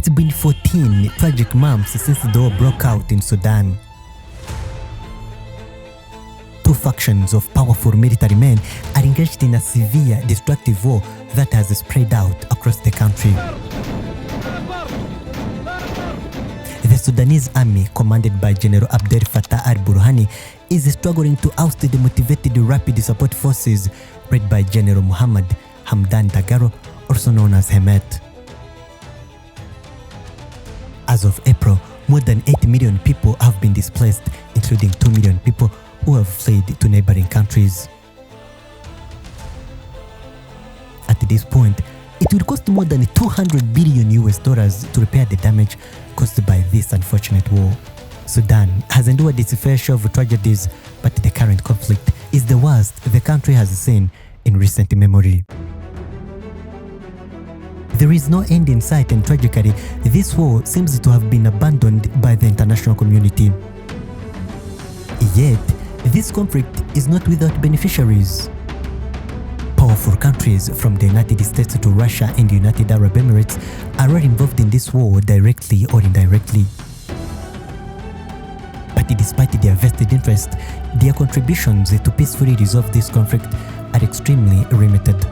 It's been 14 tragic months since the war broke out in Sudan. Two factions of powerful military men are engaged in a severe, destructive war that has spread out across the country. The Sudanese army, commanded by General Abdel Fattah al-Burhani, is struggling to oust the motivated rapid support forces led by General Muhammad Hamdan Dagalo, also known as Hemet. As of April, more than 8 million people have been displaced, including 2 million people who have fled to neighboring countries. At this point, it will cost more than $200 billion to repair the damage caused by this unfortunate war. Sudan has endured its fair share of tragedies, but the current conflict is the worst the country has seen in recent memory. There is no end in sight, and tragically, this war seems to have been abandoned by the international community. Yet, this conflict is not without beneficiaries. Powerful countries from the United States to Russia and the United Arab Emirates are all involved in this war directly or indirectly. But despite their vested interest, their contributions to peacefully resolve this conflict are extremely limited.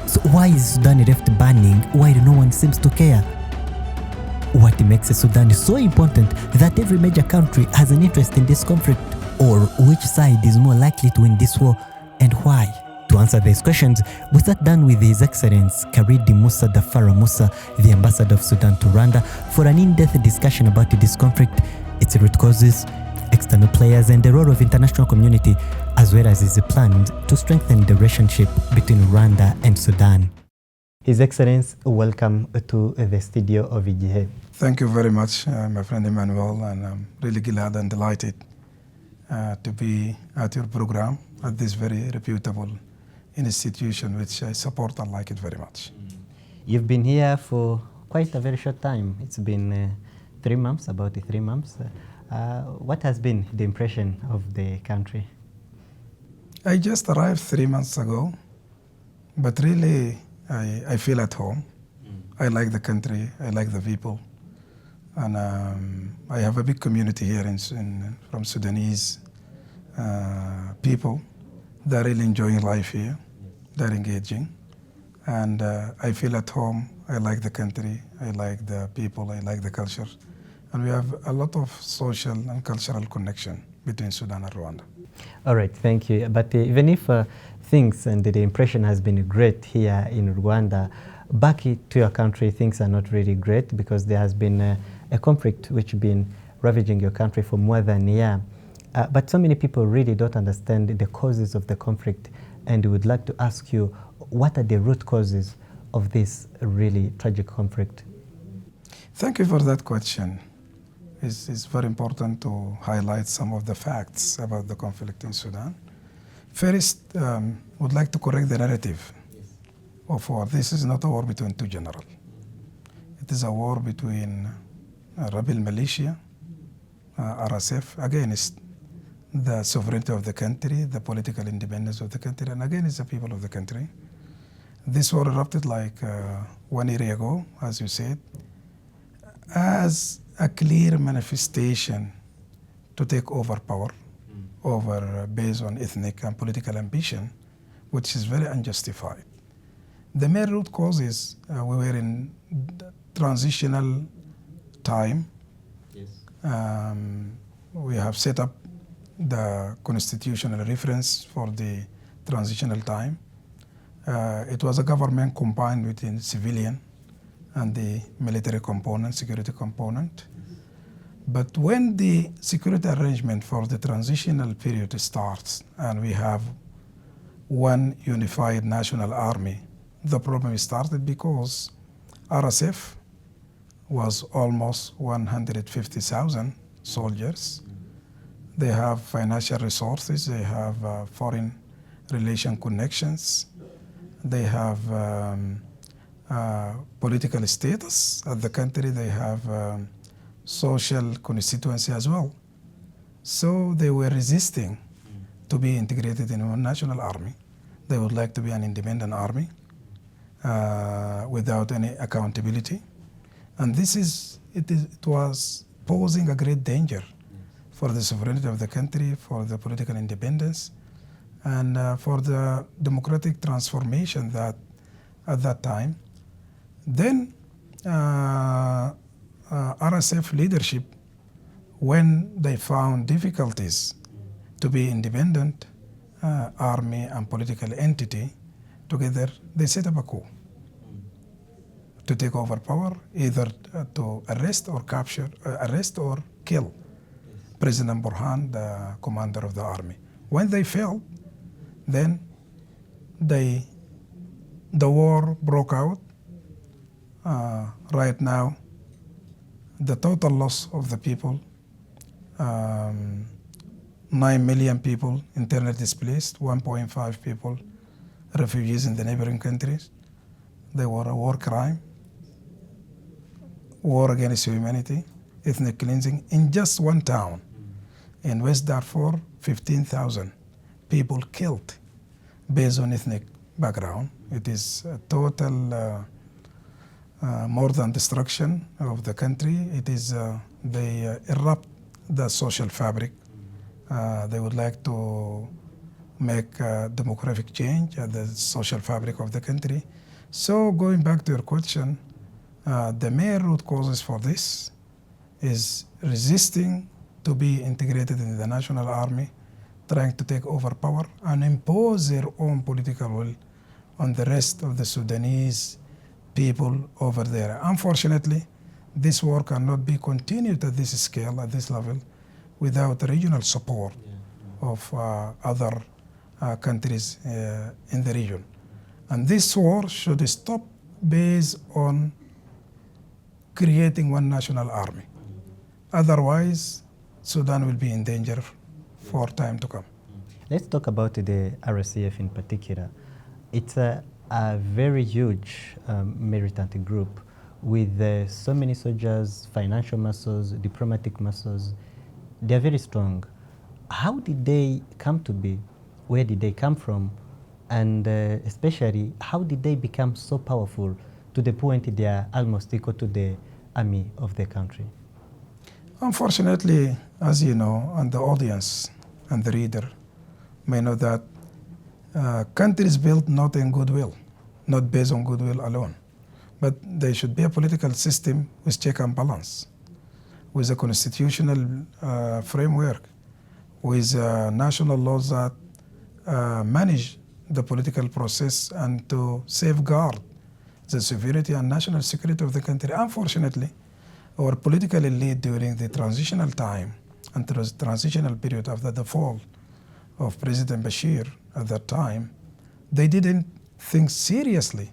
So why is Sudan left burning while no one seems to care? What makes Sudan so important that every major country has an interest in this conflict? Or which side is more likely to win this war, and why? To answer these questions, we sat down with His Excellency Karidi Musa Dafara Musa, the Ambassador of Sudan to Rwanda, for an in-depth discussion about this conflict, its root causes, external players, and the role of international community, as well as his plans to strengthen the relationship between Rwanda and Sudan. His Excellency, welcome to the studio of IGIHE. Thank you very much, my friend Emmanuel, and I'm really glad and delighted to be at your program at this very reputable institution, which I support and like it very much. You've been here for quite a very short time. It's been 3 months, about 3 months. What has been the impression of the country? I just arrived 3 months ago, but really I feel at home. I like the country, I like the people, and I have a big community here from Sudanese people. They're really enjoying life here, they're engaging, and I feel at home. I like the country, I like the people, I like the culture, and we have a lot of social and cultural connection between Sudan and Rwanda. All right, thank you. But even if things and the impression has been great here in Rwanda, back to your country, things are not really great because there has been a conflict which has been ravaging your country for more than a year. But so many people really don't understand the causes of the conflict, and we would like to ask you, what are the root causes of this really tragic conflict? Thank you for that question. It's very important to highlight some of the facts about the conflict in Sudan. First, I would like to correct the narrative of war. This is not a war between two generals. It is a war between rebel militia, RSF, against the sovereignty of the country, the political independence of the country, and against the people of the country. This war erupted like 1 year ago, as you said, as a clear manifestation to take over power, based on ethnic and political ambition, which is very unjustified. The main root cause is we were in transitional time. Yes. We have set up the constitutional reference for the transitional time. It was a government combined between civilian and the military component, security component. But when the security arrangement for the transitional period starts and we have one unified national army, the problem started because RSF was almost 150,000 soldiers. They have financial resources, they have foreign relation connections, they have political status at the country, they have social constituency as well. So they were resisting to be integrated in one national army. They would like to be an independent army without any accountability. And it was posing a great danger for the sovereignty of the country, for the political independence, and for the democratic transformation that at that time. Then RSF leadership, when they found difficulties to be independent army and political entity together, they set up a coup to take over power, either to arrest or kill President Burhan, the commander of the army. When they failed, then the war broke out. Right now, the total loss of the people, 9 million people internally displaced, 1.5 people refugees in the neighboring countries. They were a war crime, war against humanity, ethnic cleansing. In just one town in West Darfur, 15,000 people killed based on ethnic background. It is a total more than destruction of the country. It is they erupt the social fabric. They would like to make demographic change at the social fabric of the country. So going back to your question, the main root causes for this is resisting to be integrated in the national army, trying to take over power and impose their own political will on the rest of the Sudanese people over there. Unfortunately, this war cannot be continued at this scale, at this level, without regional support of other countries in the region. And this war should stop based on creating one national army. Otherwise, Sudan will be in danger for time to come. Let's talk about the RSF in particular. It's a very huge militant group with so many soldiers, financial muscles, diplomatic muscles. They're very strong. How did they come to be? Where did they come from? And especially, how did they become so powerful to the point they are almost equal to the army of the country? Unfortunately, as you know, and the audience and the reader may know that countries built not in goodwill, not based on goodwill alone, but there should be a political system with check and balance, with a constitutional framework, with national laws that manage the political process and to safeguard the sovereignty and national security of the country. Unfortunately, our political elite during the transitional time and the transitional period after the fall of President Bashir at that time, they didn't think seriously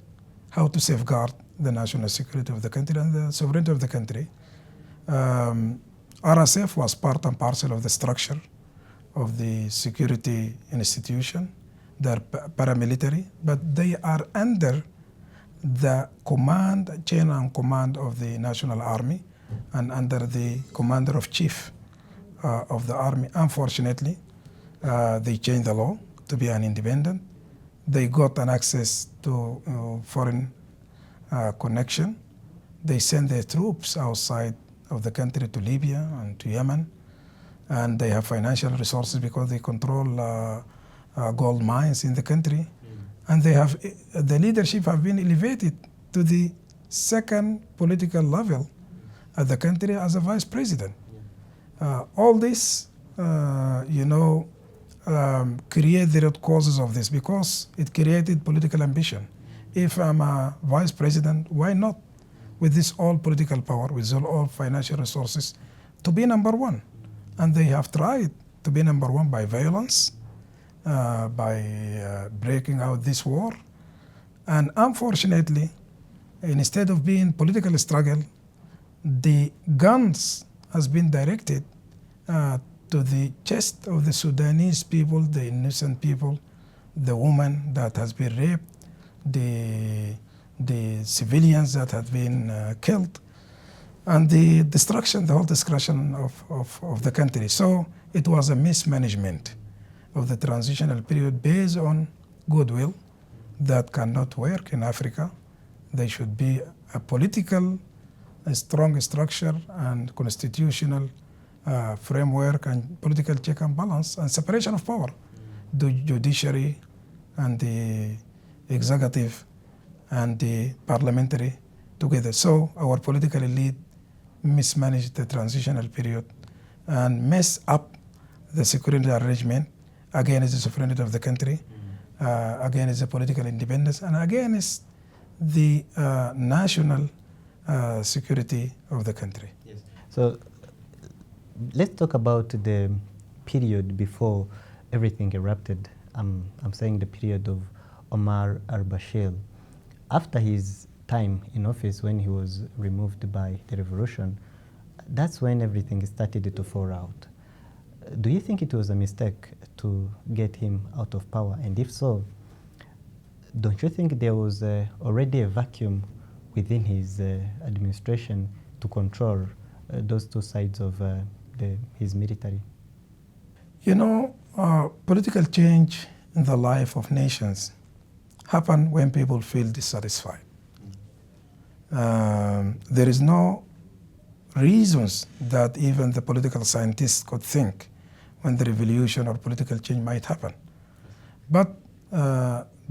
how to safeguard the national security of the country and the sovereignty of the country. RSF was part and parcel of the structure of the security institution. They're paramilitary, but they are under the chain and command of the national army and under the commander of chief of the army. Unfortunately, they changed the law to be an independent. They got an access to foreign connection. They sent their troops outside of the country to Libya and to Yemen, and they have financial resources because they control gold mines in the country. And they have the leadership have been elevated to the second political level of the country as a vice president. All this, create the root causes of this because it created political ambition. If I'm a vice president, why not, with this all political power, with all financial resources, to be number one? And they have tried to be number one by violence, by breaking out this war. And unfortunately, instead of being political struggle, the guns has been directed to the chest of the Sudanese people, the innocent people, the woman that has been raped, the civilians that have been killed, and the whole destruction of the country. So it was a mismanagement of the transitional period based on goodwill that cannot work in Africa. There should be a political a strong structure and constitutional framework and political check and balance and separation of power, the judiciary and the executive and the parliamentary together. So our political elite mismanaged the transitional period and messed up the security arrangement against the sovereignty of the country, against the political independence, and against the national security of the country. Yes. So let's talk about the period before everything erupted. I'm saying the period of Omar al-Bashir. After his time in office, when he was removed by the revolution, that's when everything started to fall out. Do you think it was a mistake to get him out of power? And if so, don't you think there was already a vacuum within his administration to control those two sides of his military? You know, political change in the life of nations happen when people feel dissatisfied. There is no reasons that even the political scientists could think when the revolution or political change might happen. But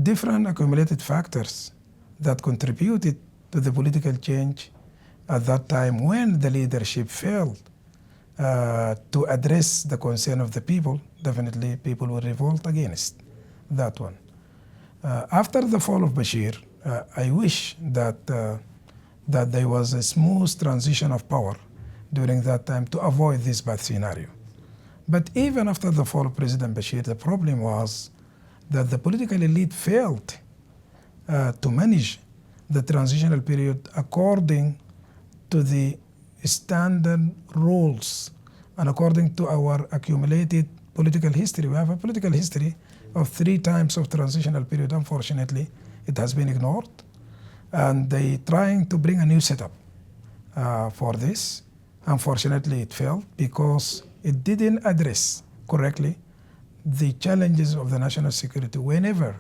different accumulated factors that contributed to the political change at that time when the leadership failed to address the concern of the people, definitely people will revolt against that one. After the fall of Bashir, I wish that there was a smooth transition of power during that time to avoid this bad scenario. But even after the fall of President Bashir, the problem was that the political elite failed to manage the transitional period according to the standard rules and according to our accumulated political history. We have a political history of 3 times of transitional period. Unfortunately, it has been ignored, and they trying to bring a new setup for this. Unfortunately, it failed because it didn't address correctly the challenges of the national security. Whenever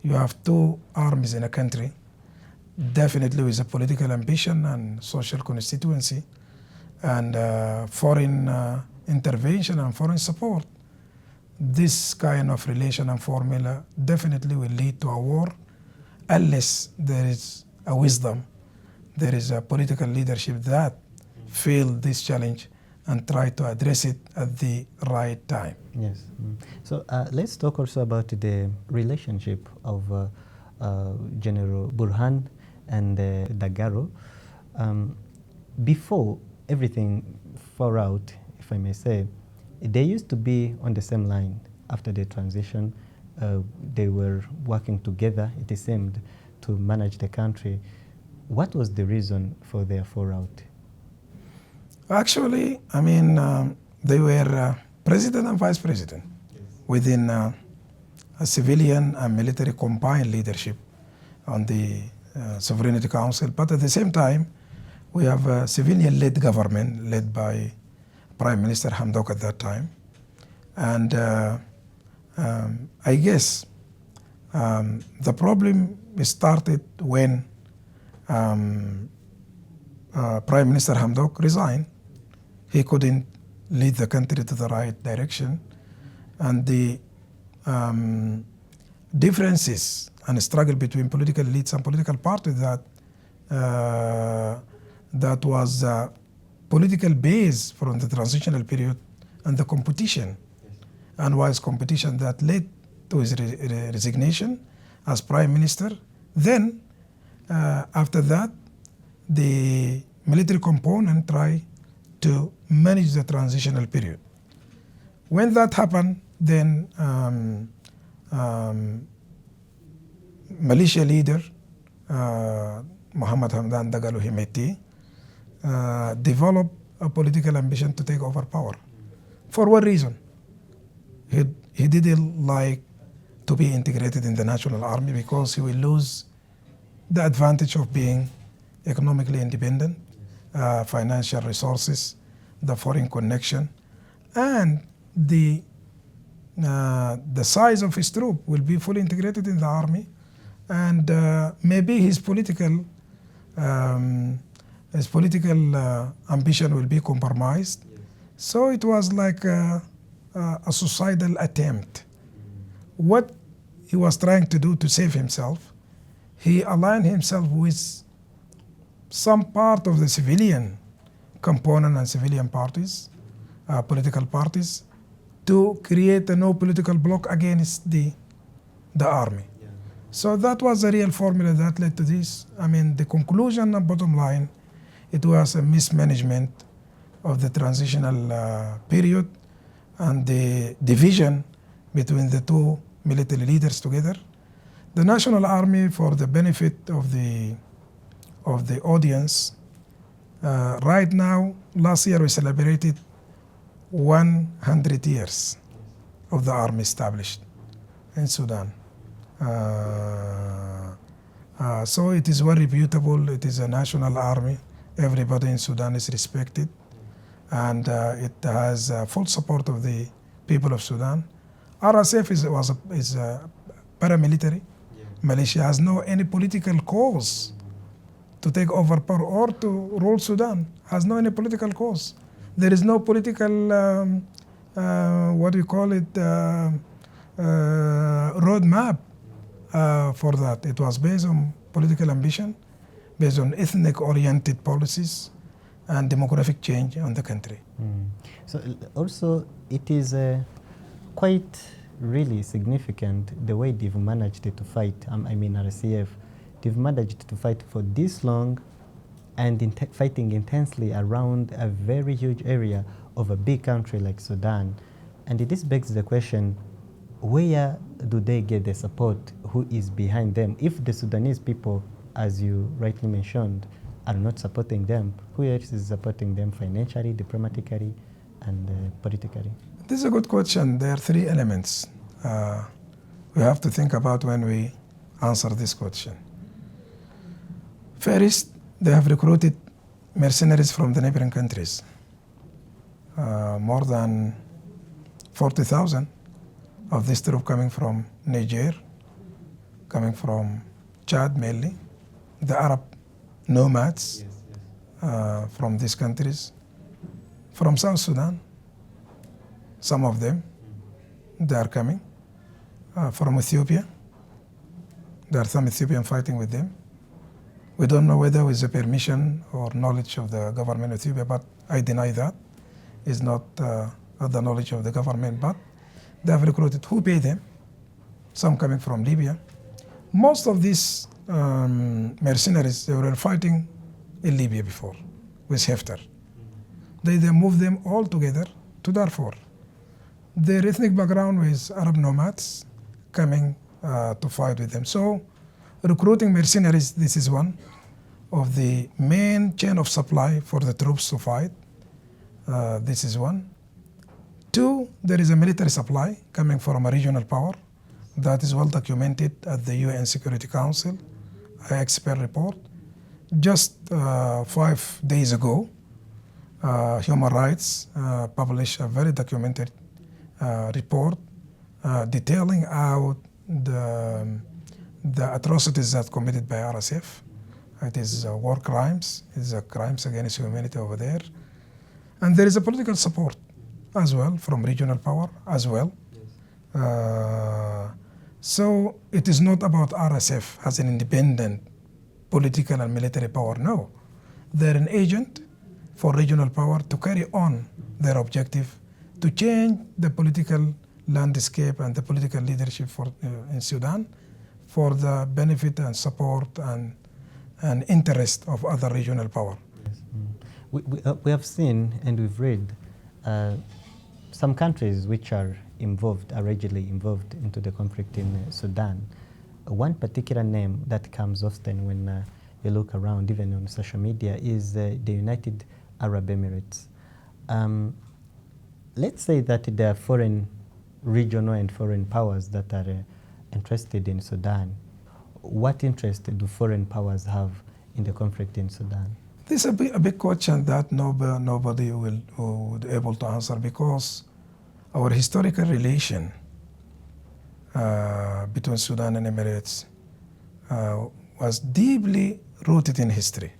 you have 2 armies in a country, definitely with a political ambition and social constituency and foreign intervention and foreign support, this kind of relation and formula definitely will lead to a war unless there is a wisdom, there is a political leadership that feel this challenge and try to address it at the right time. Yes. So let's talk also about the relationship of General Burhan and Dagalo. Before everything fell out, if I may say, they used to be on the same line. After the transition, they were working together, it seemed, to manage the country. What was the reason for their fallout? Actually, I mean, they were president and vice president within a civilian and military combined leadership on the Sovereignty Council. But at the same time, we have a civilian-led government led by Prime Minister Hamdok at that time. And I guess the problem started when Prime Minister Hamdok resigned. He couldn't lead the country to the right direction. And the differences and struggle between political elites and political parties that was political base from the transitional period and the competition, and wise competition that led to his resignation as prime minister. Then, after that, the military component tried to manage the transitional period. When that happened, then militia leader Muhammad Hamdan Dagalo Himeti developed a political ambition to take over power. For what reason? He didn't like to be integrated in the national army because he will lose the advantage of being economically independent, financial resources, the foreign connection, and the size of his troop will be fully integrated in the army, and maybe his political his political ambition will be compromised. So it was like a suicidal attempt. What he was trying to do to save himself, he aligned himself with some part of the civilian component and civilian parties, political parties, to create a no political bloc against the army. Yeah. So that was the real formula that led to this. I mean, the conclusion and bottom line, it was a mismanagement of the transitional period and the division between the two military leaders together. The National Army, for the benefit of the audience, right now, last year we celebrated 100 years of the army established in Sudan. So it is very reputable. It is a national army. Everybody in Sudan is respected, and it has full support of the people of Sudan. RSF is a paramilitary. Yeah. Malaysia has no any political cause to take over power or to rule Sudan. Has no any political cause. There is no political roadmap for that. It was based on political ambition, based on ethnic-oriented policies and demographic change on the country. So also it is quite really significant the way they've managed to fight, RCF, they've managed to fight for this long and fighting intensely around a very huge area of a big country like Sudan. And this begs the question, where do they get the support? Who is behind them? If the Sudanese people, as you rightly mentioned, are not supporting them, who else is supporting them financially, diplomatically, and politically? This is a good question. There are three elements we have to think about when we answer this question. First, they have recruited mercenaries from the neighboring countries. More than 40,000 of this troop coming from Niger, coming from Chad mainly, the Arab nomads from these countries, from South Sudan, some of them, they are coming, from Ethiopia. There are some Ethiopians fighting with them. We don't know whether with the permission or knowledge of the government of Ethiopia, but I deny that. It's not the knowledge of the government, but they have recruited. Who pay them? Some coming from Libya. Most of these mercenaries, they were fighting in Libya before with Haftar. They moved them all together to Darfur. Their ethnic background was Arab nomads coming to fight with them. So recruiting mercenaries, this is one of the main chain of supply for the troops to fight. This is one. Two, there is a military supply coming from a regional power that is well documented at the UN Security Council, expert report. Just 5 days ago, Human Rights published a very documented report detailing out the atrocities that committed by RSF. It is war crimes, it is crimes against humanity over there. And there is a political support as well from regional power as well. Yes. So it is not about RSF as an independent political and military power, no. They're an agent for regional power to carry on their objective to change the political landscape and the political leadership in Sudan for the benefit and support and interest of other regional power. Yes. We have seen and we've read some countries which are allegedly involved into the conflict in Sudan. One particular name that comes often when you look around, even on social media, is the United Arab Emirates. Let's say that there are foreign regional and foreign powers that are interested in Sudan. What interest do foreign powers have in the conflict in Sudan? This is a big question that nobody will be able to answer, because our historical relation between Sudan and Emirates was deeply rooted in history,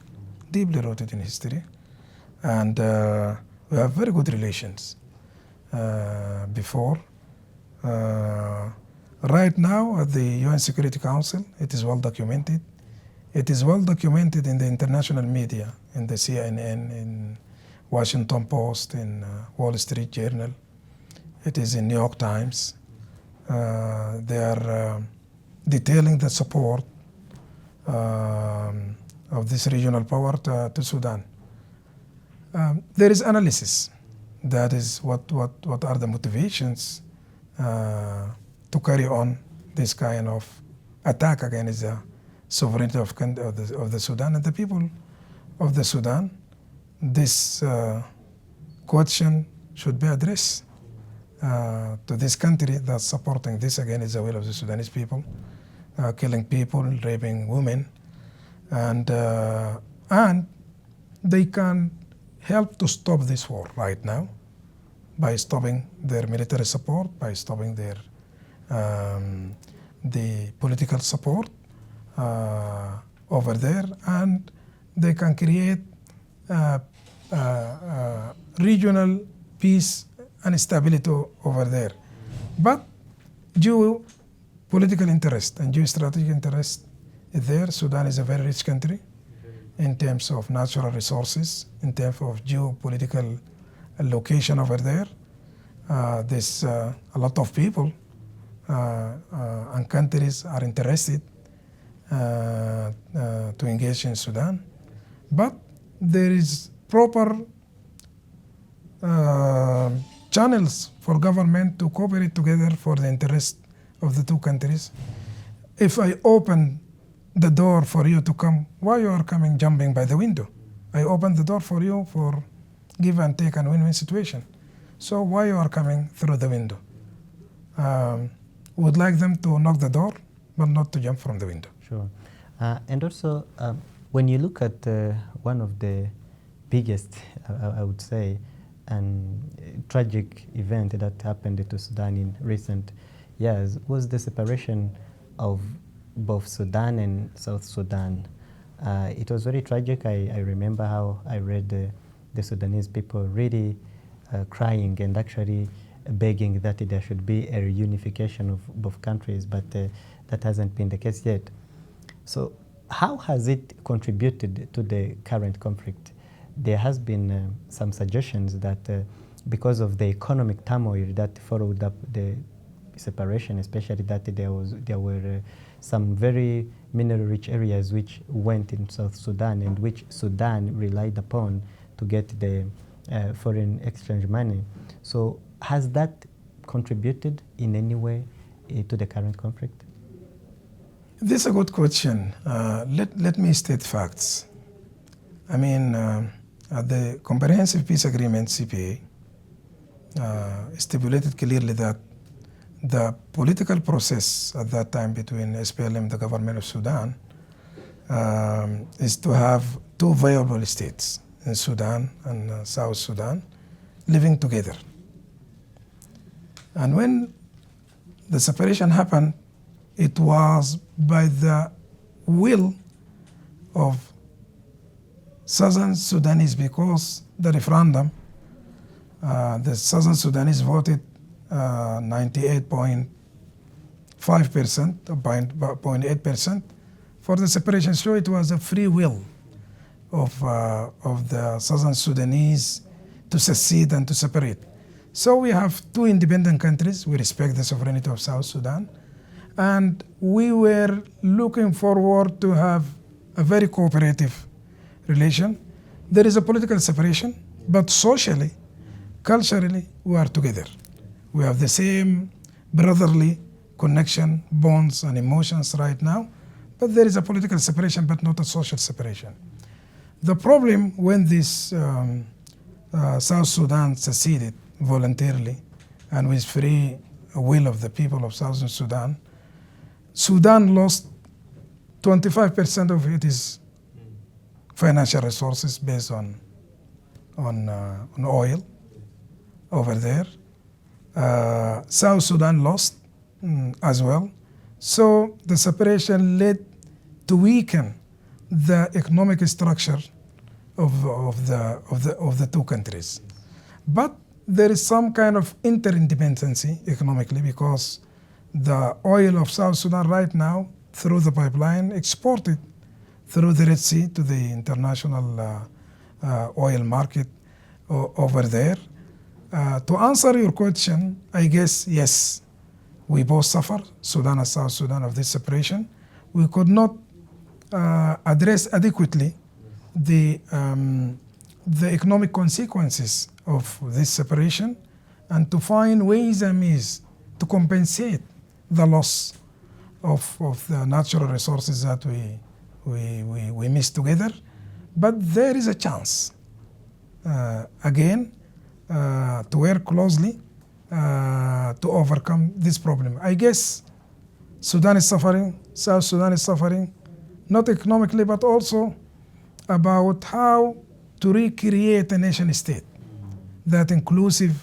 deeply rooted in history, and we have very good relations before. Right now at the UN Security Council, it is well documented. It is well documented in the international media, in the CNN, in Washington Post, in Wall Street Journal. It is in New York Times. They are detailing the support of this regional power to Sudan. There is analysis. That is what are the motivations to carry on this kind of attack against the sovereignty of the Sudan and the people of the Sudan. This question should be addressed to this country that's supporting this against the will of the Sudanese people, killing people, raping women, and they can help to stop this war right now by stopping their military support, by stopping their the political support over there, and they can create regional peace and stability over there. But geopolitical interest and geostrategic interest is there. Sudan is a very rich country in terms of natural resources, in terms of geopolitical location over there. There's a lot of people and countries are interested to engage in Sudan, but there is proper channels for government to cooperate together for the interest of the two countries. If I open the door for you to come, why you are coming jumping by the window? I open the door for you for give and take and win-win situation. So why you are coming through the window? Would like them to knock the door, but not to jump from the window. Sure. And also, when you look at one of the biggest, I would say, and tragic event that happened to Sudan in recent years was the separation of both Sudan and South Sudan. It was very tragic. I remember how I read the Sudanese people really crying and actually begging that there should be a reunification of both countries, but that hasn't been the case yet. So how has it contributed to the current conflict? There has been some suggestions that because of the economic turmoil that followed up the separation, especially that there were some very mineral-rich areas which went in South Sudan and which Sudan relied upon to get the foreign exchange money. So has that contributed in any way to the current conflict? This is a good question. Let me state facts. I mean, the Comprehensive Peace Agreement, CPA, stipulated clearly that the political process at that time between SPLM, the government of Sudan, is to have two viable states in Sudan and South Sudan living together. And when the separation happened, it was by the will of Southern Sudanese, because the referendum, the Southern Sudanese voted 98.5%, 0.8% for the separation. So it was a free will of the Southern Sudanese to secede and to separate. So we have two independent countries. We respect the sovereignty of South Sudan. And we were looking forward to have a very cooperative relation. There is a political separation, but socially, culturally, we are together. We have the same brotherly connection, bonds, and emotions right now, but there is a political separation, but not a social separation. The problem when this South Sudan seceded voluntarily and with free will of the people of Southern Sudan, Sudan lost 25% of its financial resources based on oil over there. South Sudan lost as well. So the separation led to weaken the economic structure of the two countries. But there is some kind of interdependency economically, because the oil of South Sudan right now through the pipeline exported through the Red Sea to the international oil market over there. To answer your question, I guess yes, we both suffer, Sudan and South Sudan, of this separation. We could not address adequately the economic consequences of this separation, and to find ways and means to compensate the loss of the natural resources that we miss together. But there is a chance, again, to work closely to overcome this problem. I guess Sudan is suffering, South Sudan is suffering, not economically, but also about how to recreate a nation state that inclusive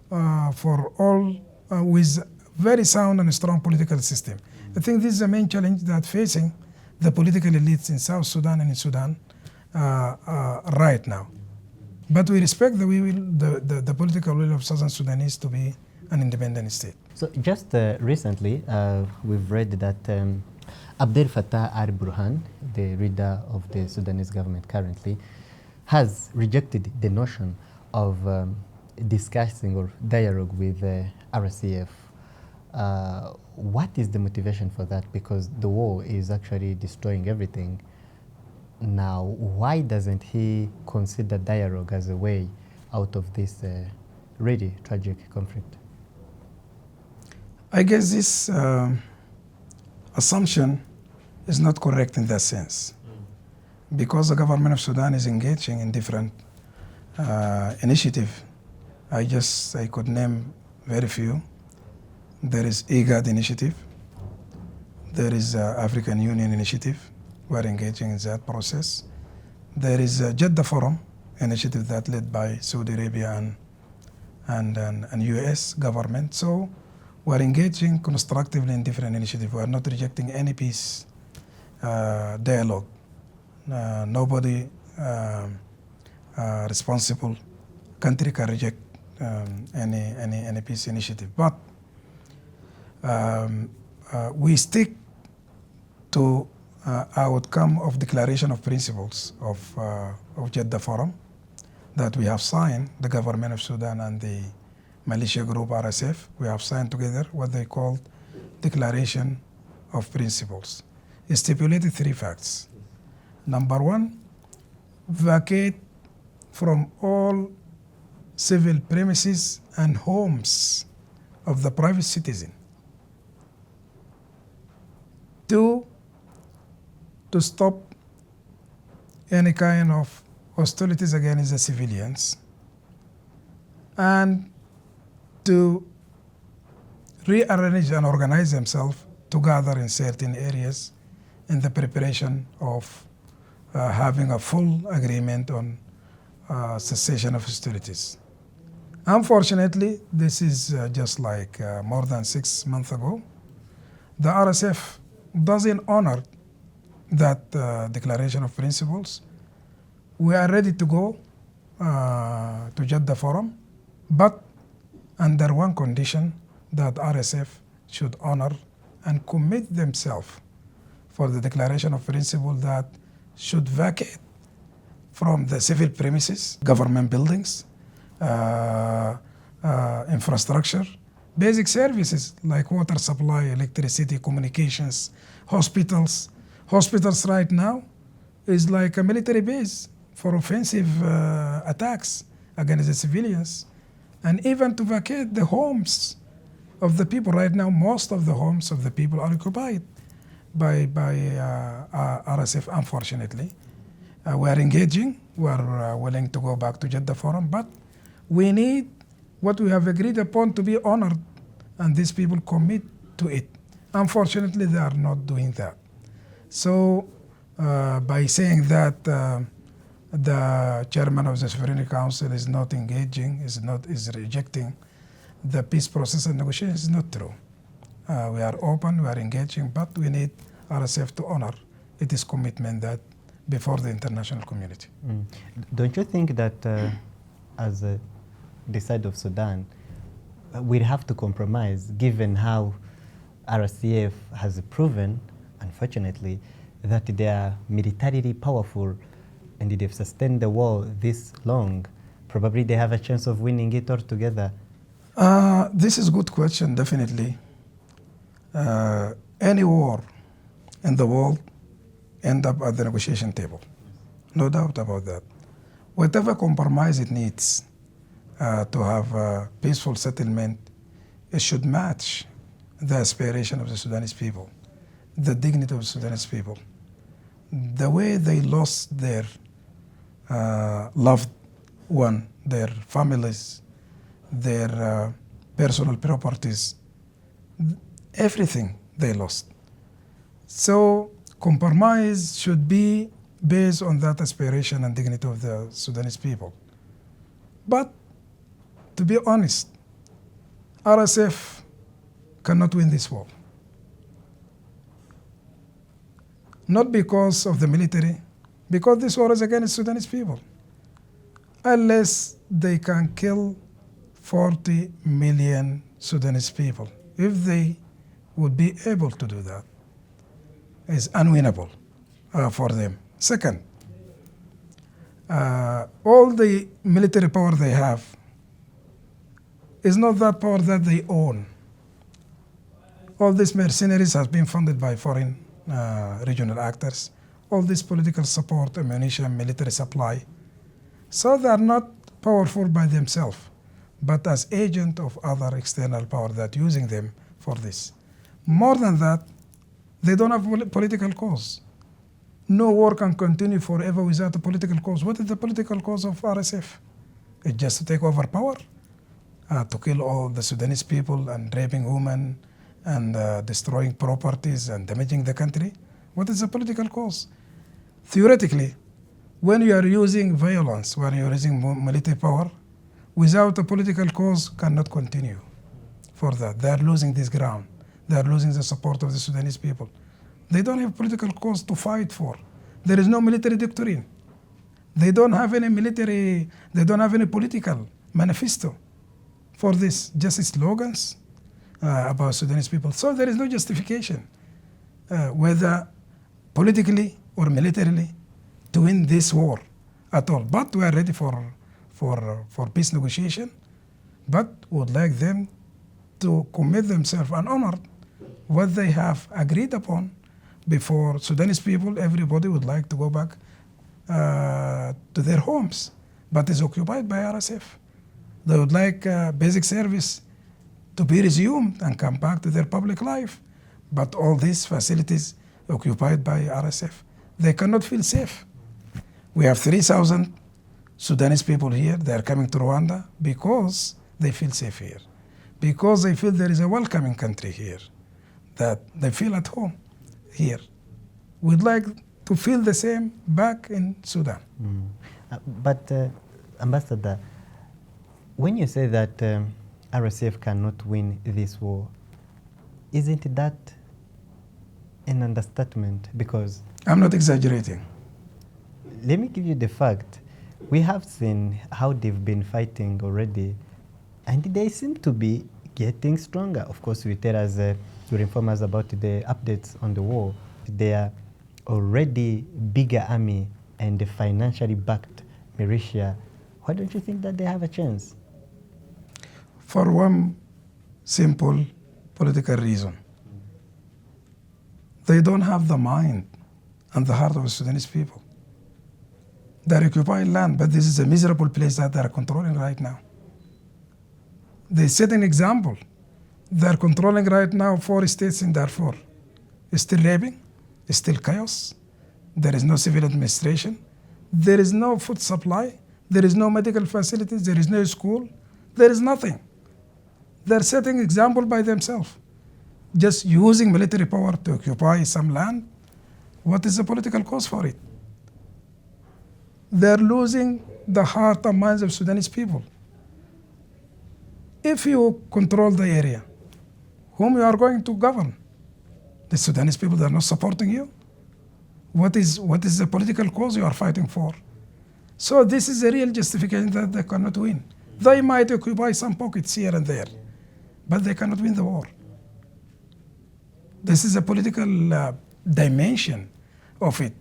for all, with very sound and strong political system. I think this is the main challenge that facing the political elites in South Sudan and in Sudan right now. But we respect the political will of Southern Sudanese to be an independent state. So just recently, we've read that Abdel Fattah al-Burhan, the leader of the Sudanese government currently, has rejected the notion of discussing or dialogue with RSF. What is the motivation for that? Because the war is actually destroying everything. Now, why doesn't he consider dialogue as a way out of this really tragic conflict? I guess this assumption is not correct in that sense, because the government of Sudan is engaging in different initiatives. I could name very few. There is IGAD initiative. There is African Union initiative. We are engaging in that process. There is a Jeddah Forum initiative that led by Saudi Arabia and US government. So we are engaging constructively in different initiatives. We are not rejecting any peace dialogue. Nobody responsible country can reject any peace initiative. But we stick to outcome of declaration of principles of Jeddah Forum that we have signed, the government of Sudan and the militia group RSF. We have signed together what they called declaration of principles. It stipulated 3 facts. Number 1, vacate from all civil premises and homes of the private citizen. 2, to stop any kind of hostilities against the civilians, and to rearrange and organize themselves to gather in certain areas in the preparation of having a full agreement on cessation of hostilities. Unfortunately, this is just like more than 6 months ago. The RSF doesn't honor that declaration of principles. We are ready to go to Jeddah Forum, but under one condition, that RSF should honor and commit themselves for the declaration of principle that should vacate from the civil premises, government buildings, infrastructure, basic services like water supply, electricity, communications, hospitals. Hospitals right now is like a military base for offensive attacks against the civilians, and even to vacate the homes of the people. Right now, most of the homes of the people are occupied by RSF, unfortunately. We are engaging, we are willing to go back to Jeddah Forum, but we need what we have agreed upon to be honored, and these people commit to it. Unfortunately, they are not doing that. So by saying that the chairman of the Sovereignty Council is not engaging, is rejecting the peace process and negotiation, is not true. We are open, we are engaging, but we need RSF to honor its commitment that before the international community. Don't you think that as the side of Sudan, we'd have to compromise, given how RSF has proven, unfortunately, that they are militarily powerful and they've sustained the war this long? Probably they have a chance of winning it altogether. This is a good question, definitely. Any war in the world end up at the negotiation table. No doubt about that. Whatever compromise it needs to have a peaceful settlement, it should match the aspiration of the Sudanese people, the dignity of the Sudanese people. The way they lost their loved one, their families, their personal properties, everything they lost. So compromise should be based on that aspiration and dignity of the Sudanese people. But to be honest, RSF cannot win this war. Not because of the military, because this war is against Sudanese people. Unless they can kill 40 million Sudanese people. If they would be able to do that, it's unwinnable for them. Second, all the military power they have is not that power that they own. All these mercenaries have been funded by foreign regional actors. All this political support, ammunition, military supply. So they are not powerful by themselves, but as agent of other external power that using them for this. More than that, they don't have political cause. No war can continue forever without a political cause. What is the political cause of RSF? It's just to take over power, to kill all the Sudanese people and raping women and destroying properties and damaging the country. What is the political cause? Theoretically, when you are using violence, when you are using military power, without a political cause cannot continue for that. They are losing this ground. They are losing the support of the Sudanese people. They don't have political cause to fight for. There is no military doctrine. They don't have any military, they don't have any political manifesto for this, just slogans about Sudanese people. So there is no justification, whether politically or militarily, to win this war at all. But we are ready for peace negotiation, but would like them to commit themselves and honor what they have agreed upon before. Sudanese people, everybody would like to go back to their homes, but it's occupied by RSF. They would like basic service to be resumed and come back to their public life, but all these facilities occupied by RSF. They cannot feel safe. We have 3,000 Sudanese people here. They are coming to Rwanda because they feel safe here, because they feel there is a welcoming country here, that they feel at home here. We'd like to feel the same back in Sudan. But Ambassador, when you say that RSF cannot win this war, isn't that an understatement? Because I'm not exaggerating. Let me give you the fact. We have seen how they've been fighting already, and they seem to be getting stronger. Of course, you tell us, you inform us about the updates on the war. They are already bigger army and financially backed militia. Why don't you think that they have a chance? For one simple political reason. They don't have the mind and the heart of the Sudanese people. They're occupying land, but this is a miserable place that they're controlling right now. They set an example. They're controlling right now 4 states in Darfur. It's still raping, it's still chaos. There is no civil administration. There is no food supply. There is no medical facilities. There is no school. There is nothing. They're setting example by themselves. Just using military power to occupy some land. What is the political cause for it? They're losing the heart and minds of Sudanese people. If you control the area, whom you are going to govern? The Sudanese people, they are not supporting you. What is the political cause you are fighting for? So this is a real justification that they cannot win. They might occupy some pockets here and there, but they cannot win the war. This is a political dimension of it.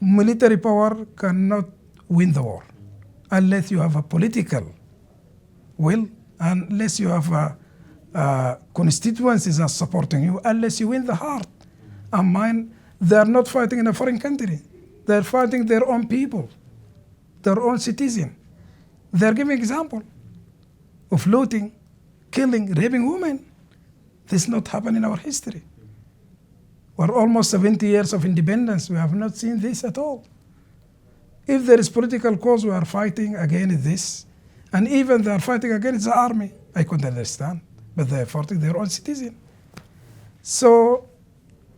Military power cannot win the war unless you have a political will, unless you have constituencies are supporting you, unless you win the heart and mind. They are not fighting in a foreign country. They are fighting their own people, their own citizen. They are giving example of looting, killing, raping women. This not happened in our history. We're almost 70 years of independence. We have not seen this at all. If there is political cause, we are fighting against this. And even they are fighting against the army. I could understand. But they are fighting their own citizen. So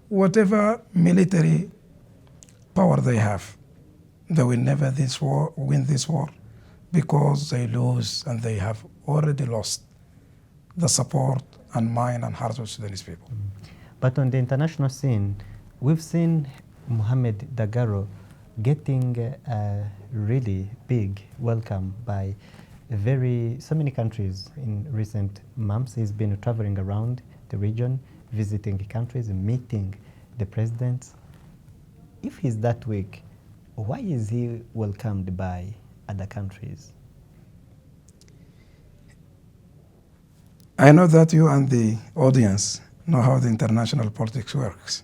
whatever military power they have, they will never win this war because they lose and they have already lost the support and mind and heart of Sudanese people. But on the international scene, we've seen Mohamed Dagalo getting a really big welcome by so many countries in recent months. He's been traveling around the region, visiting countries and meeting the presidents. If he's that weak, why is he welcomed by other countries? I know that you and the audience know how the international politics works.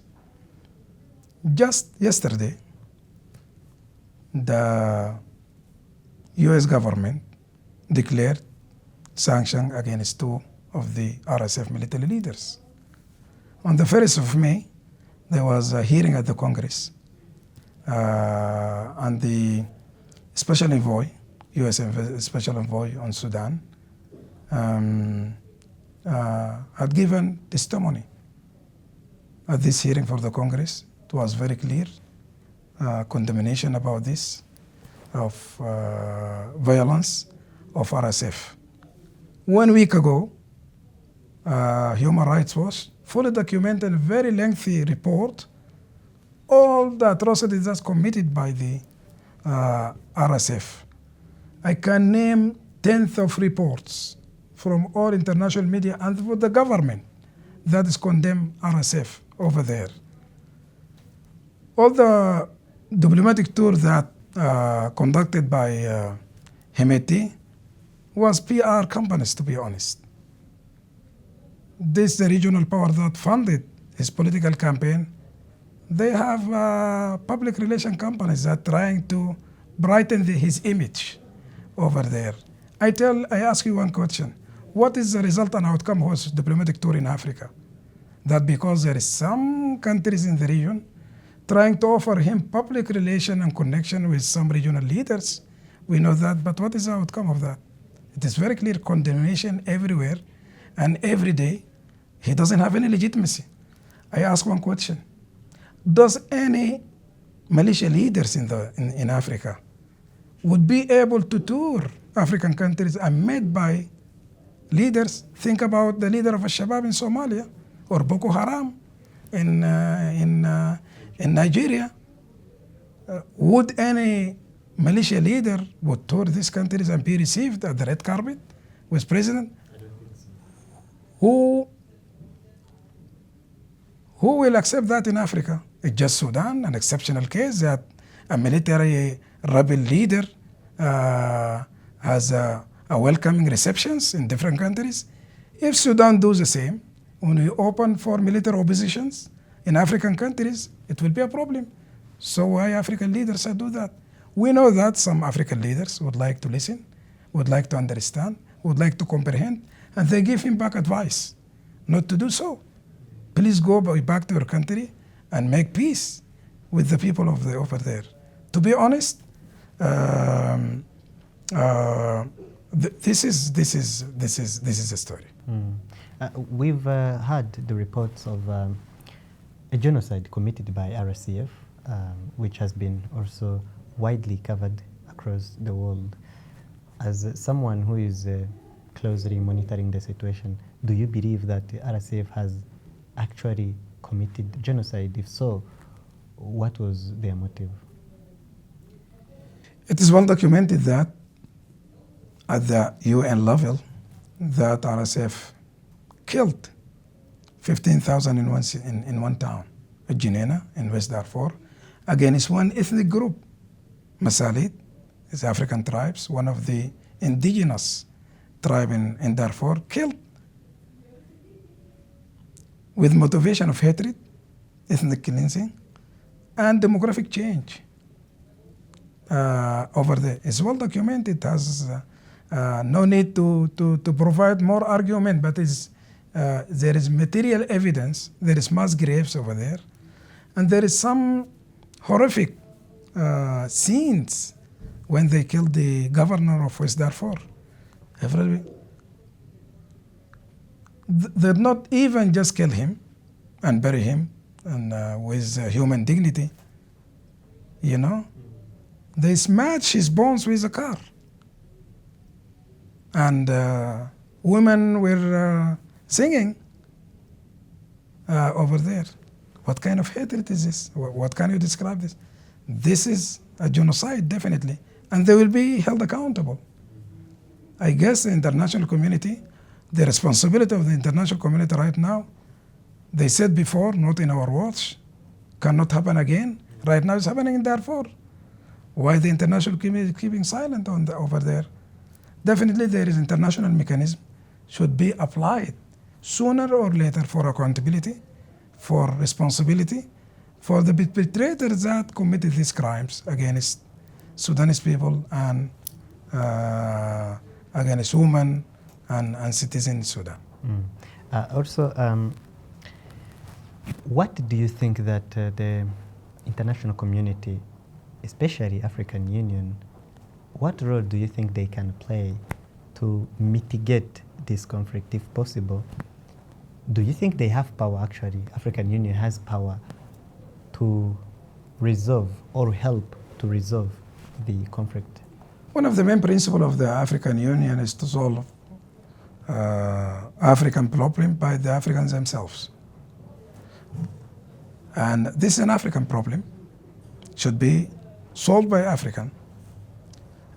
Just yesterday, the US government declared sanctions against 2 of the RSF military leaders. On the 1st of May, there was a hearing at the Congress, and the special envoy, US special envoy on Sudan, had given testimony at this hearing for the Congress. It was very clear condemnation about this, of violence of RSF. 1 week ago, Human Rights Watch fully documented a very lengthy report, all the atrocities that's committed by the RSF. I can name tens of reports from all international media and for the government that is condemned RSF over there. All the diplomatic tour that conducted by Hemeti was PR companies, to be honest. This the regional power that funded his political campaign. They have public relation companies that are trying to brighten his image over there. I ask you one question. What is the result and outcome of his diplomatic tour in Africa? That because there is some countries in the region trying to offer him public relation and connection with some regional leaders. We know that, but what is the outcome of that? It is very clear condemnation everywhere and every day. He doesn't have any legitimacy. I ask one question. Does any militia leaders in Africa would be able to tour African countries and met by leaders? Think about the leader of Al-Shabaab in Somalia or Boko Haram in Nigeria. Would any militia leader would tour these countries and be received at the red carpet with president? Who will accept that in Africa? It's just Sudan, an exceptional case that a military rebel leader has a welcoming receptions in different countries. If Sudan does the same, when we open for military oppositions in African countries, it will be a problem. So why African leaders do that? We know that some African leaders would like to listen, would like to understand, would like to comprehend, and they give him back advice not to do so. Please go back to your country and make peace with the people over there. To be honest, this is the story. We've had the reports of a genocide committed by RSF, which has been also widely covered across the world. As someone who is closely monitoring the situation, do you believe that the RSF has actually committed genocide? If so, what was their motive? It is well documented that at the UN level, that RSF killed 15,000 in one town, Jinena in West Darfur, against one ethnic group, Masalit, is African tribes, one of the indigenous tribe in Darfur, killed with motivation of hatred, ethnic cleansing, and demographic change. Over there, it's well documented. Has no need to provide more argument, but there is material evidence. There is mass graves over there, and there is some horrific scenes when they killed the governor of West Darfur. They not even just kill him and bury him and with human dignity, you know. They smash his bones with a car. And women were singing over there. What kind of hatred is this? What can you describe this? This is a genocide, definitely. And they will be held accountable. I guess the international community, the responsibility of the international community right now, they said before, not in our watch, cannot happen again. Right now it's happening in Darfur. Why the international community keeping silent over there? Definitely there is international mechanism should be applied sooner or later for accountability, for responsibility, for the perpetrators that committed these crimes against Sudanese people and against women and citizens in Sudan. Also, what do you think that the international community, especially African Union, what role do you think they can play to mitigate this conflict if possible? Do you think they have power actually? African Union has power to resolve or help to resolve the conflict? One of the main principles of the African Union is to solve African problem by the Africans themselves. And this is an African problem, should be solved by African.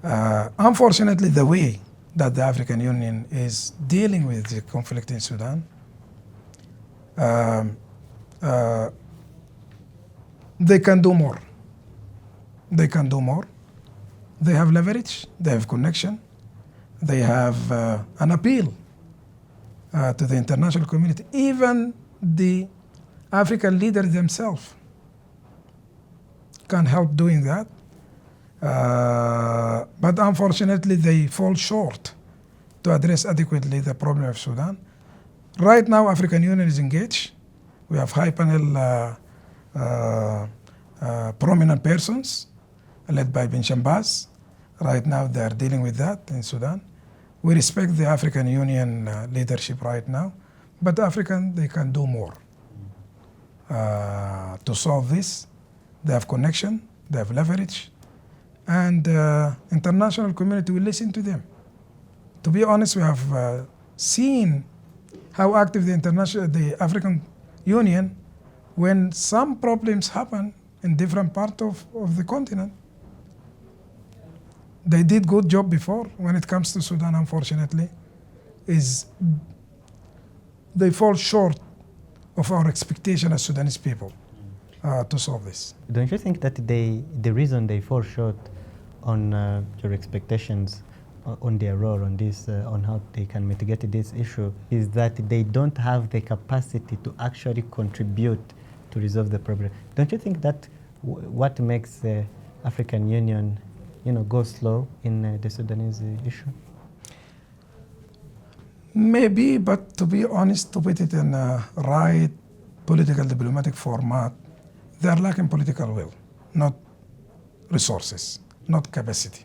Unfortunately, the way that the African Union is dealing with the conflict in Sudan, they can do more. They can do more. They have leverage, they have connection, they have an appeal to the international community. Even the African leaders themselves can help doing that. But unfortunately, they fall short to address adequately the problem of Sudan. Right now, African Union is engaged. We have high panel prominent persons led by bin Shambaz. Right now, they are dealing with that in Sudan. We respect the African Union leadership right now, but African, they can do more to solve this. They have connection, they have leverage, and international community will listen to them. To be honest, we have seen how active the African Union, when some problems happen in different parts of the continent. They did good job before. When it comes to Sudan, unfortunately, they fall short of our expectation as Sudanese people to solve this. Don't you think that the reason they fall short on your expectations on their role on this, on how they can mitigate this issue, is that they don't have the capacity to actually contribute to resolve the problem? Don't you think that what makes the African Union, go slow in the Sudanese issue? Maybe, but to be honest, to put it in a right political diplomatic format, they are lacking political will, not resources, not capacity.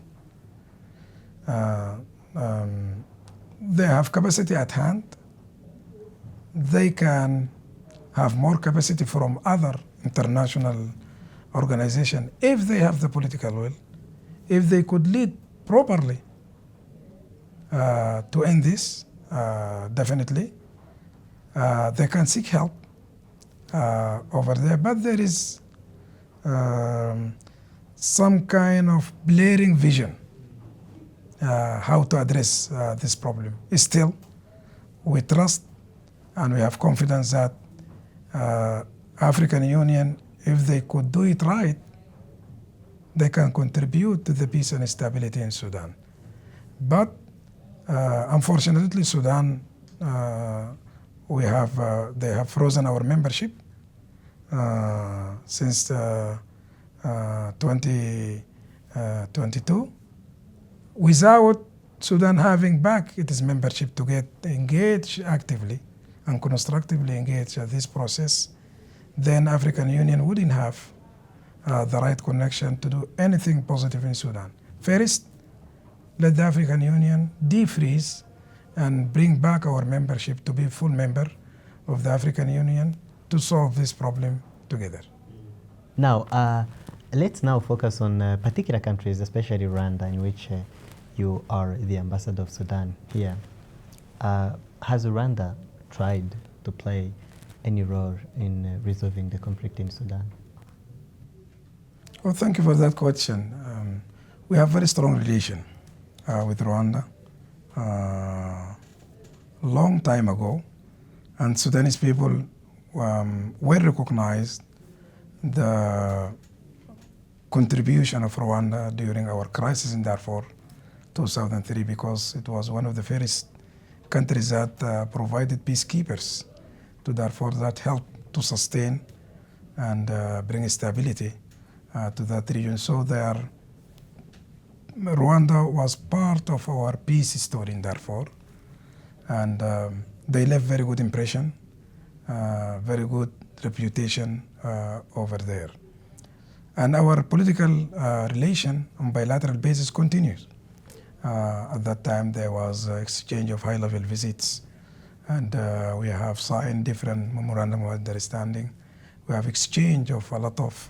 They have capacity at hand. They can have more capacity from other international organizations if they have the political will, if they could lead properly to end this. Definitely, they can seek help over there, but there is some kind of blaring vision how to address this problem. Still, we trust and we have confidence that African Union, if they could do it right, they can contribute to the peace and stability in Sudan. But unfortunately, Sudan, they have frozen our membership since 2022, without Sudan having back its membership to get engaged actively and constructively engaged in this process. Then African Union wouldn't have the right connection to do anything positive in Sudan. First, let the African Union defreeze and bring back our membership to be full member of the African Union to solve this problem together. Now, let's now focus on particular countries, especially Rwanda, in which you are the ambassador of Sudan here. Has Rwanda tried to play any role in resolving the conflict in Sudan? Well, thank you for that question. We have very strong relation with Rwanda long time ago, and Sudanese people well recognized the contribution of Rwanda during our crisis in Darfur 2003, because it was one of the first countries that provided peacekeepers to Darfur that helped to sustain and bring stability to that region. So Rwanda was part of our peace story in Darfur, and they left very good impression, very good reputation over there. And our political relation on bilateral basis continues. At that time, there was exchange of high-level visits, and we have signed different memorandum of understanding. We have exchange of a lot of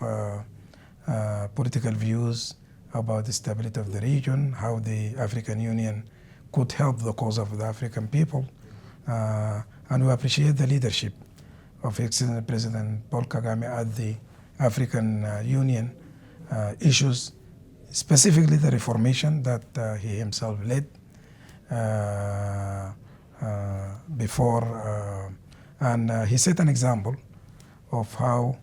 political views about the stability of the region, how the African Union could help the cause of the African people. And we appreciate the leadership of Excellent President Paul Kagame at the African Union issues, specifically the reformation that he himself led before. And he set an example of how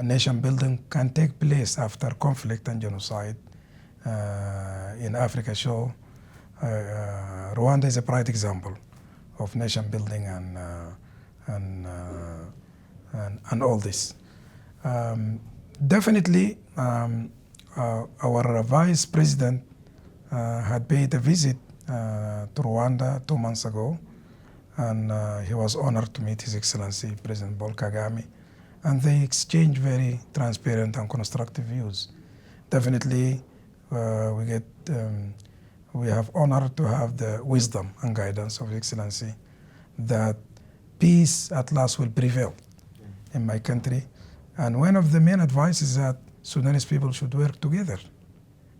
nation building can take place after conflict and genocide in Africa. So Rwanda is a bright example of nation building and all this. Definitely, our vice president had paid a visit to Rwanda 2 months ago, and he was honored to meet His Excellency President Paul Kagame, and they exchanged very transparent and constructive views. Definitely, we have honored to have the wisdom and guidance of His Excellency that peace at last will prevail in my country. And one of the main advice is that Sudanese people should work together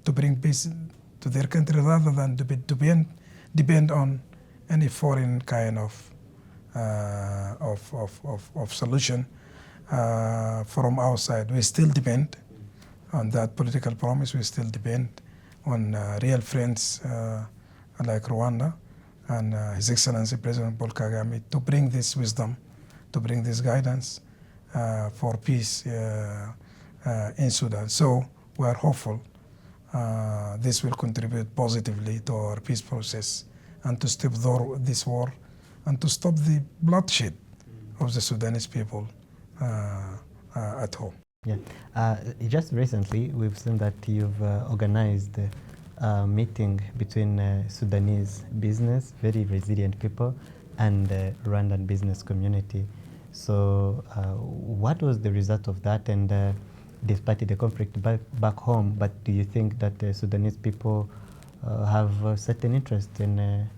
to bring peace to their country rather than to depend on any foreign kind of solution from outside. We still depend on that political promise. We still depend on real friends like Rwanda and His Excellency President Paul Kagame to bring this wisdom, to bring this guidance for peace in Sudan. So we are hopeful this will contribute positively to our peace process and to stop this war and to stop the bloodshed of the Sudanese people at home. Yeah. Just recently, we've seen that you've organized a meeting between Sudanese business, very resilient people, and Rwandan business community. So what was the result of that? And despite the conflict back home, but do you think that the Sudanese people have a certain interest in a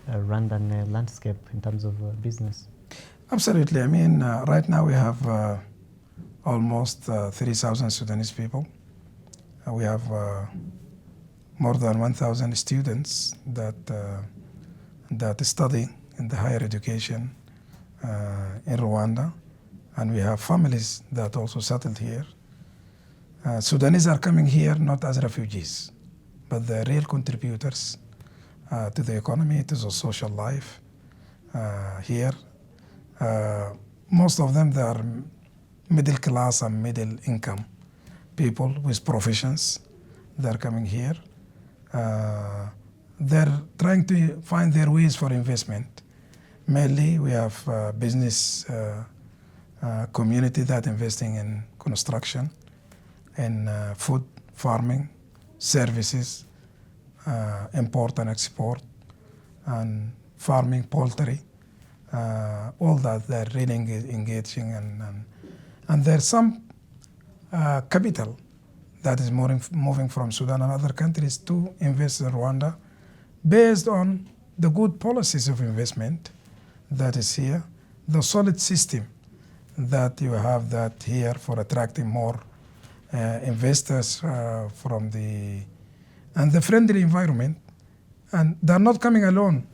Rwandan landscape in terms of business? Absolutely. I mean, right now we have almost 3,000 Sudanese people. We have more than 1,000 students that study in the higher education in Rwanda, and we have families that also settled here. Sudanese are coming here not as refugees, but the real contributors to the economy, to the social life here. Most of them, they are middle class and middle income people with professions. They're coming here. They're trying to find their ways for investment. Mainly, we have business community that investing in construction, in food, farming, services, import and export, and farming, poultry, all that they're really engaging and there's some capital that is moving from Sudan and other countries to invest in Rwanda based on the good policies of investment that is here, the solid system that you have that here for attracting more investors from and the friendly environment. And they're not coming alone,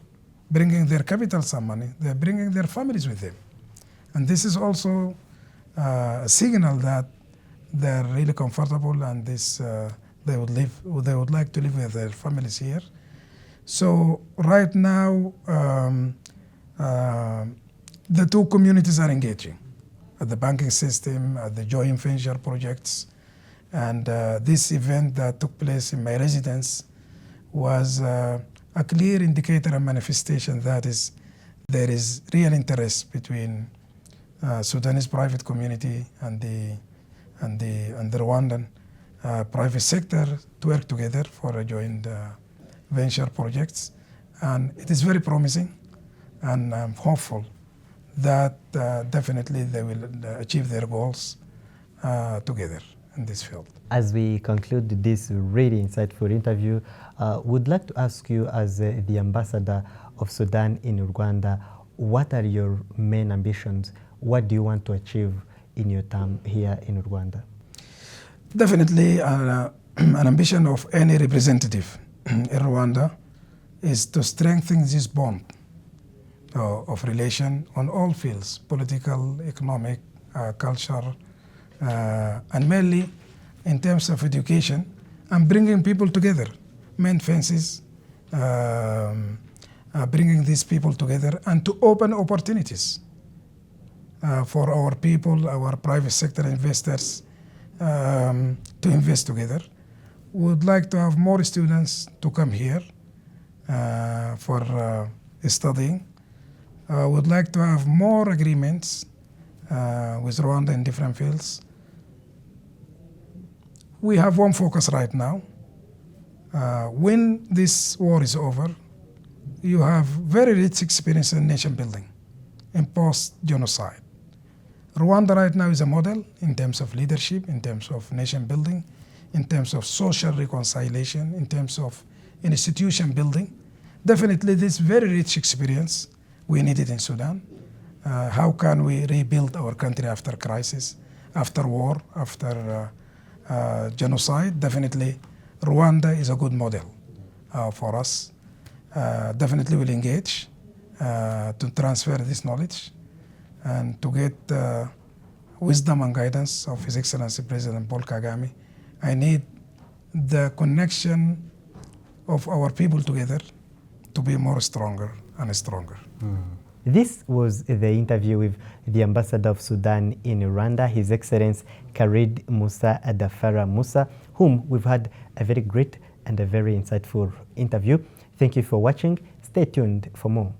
bringing their capital some money, they're bringing their families with them. And this is also a signal that they're really comfortable and they would like to live with their families here. So right now, the two communities are engaging at the banking system, at the joint venture projects. And this event that took place in my residence was a clear indicator and manifestation that there is real interest between Sudanese private community and the Rwandan private sector to work together for a joint venture projects. And it is very promising, and I'm hopeful that definitely they will achieve their goals together in this field. As we conclude this really insightful interview, would like to ask you, as the ambassador of Sudan in Rwanda, what are your main ambitions? What do you want to achieve in your term here in Rwanda? Definitely an ambition of any representative in Rwanda is to strengthen this bond of relation on all fields, political, economic, culture, and mainly in terms of education and bringing people together, mend fences, bringing these people together and to open opportunities for our people, our private sector investors to invest together. We would like to have more students to come here for studying. We would like to have more agreements with Rwanda in different fields. We have one focus right now. When this war is over, you have very rich experience in nation building, in post-genocide. Rwanda right now is a model in terms of leadership, in terms of nation building, in terms of social reconciliation, in terms of institution building. Definitely this very rich experience we need it in Sudan. How can we rebuild our country after crisis, after war, after genocide? Definitely Rwanda is a good model for us. Definitely will engage to transfer this knowledge and to get wisdom and guidance of His Excellency President Paul Kagame. I need the connection of our people together to be more stronger and stronger. This was the interview with the Ambassador of Sudan in Rwanda, His Excellency Khalid Musa Adafara Musa, whom we've had a very great and a very insightful interview. Thank you for watching. Stay tuned for more.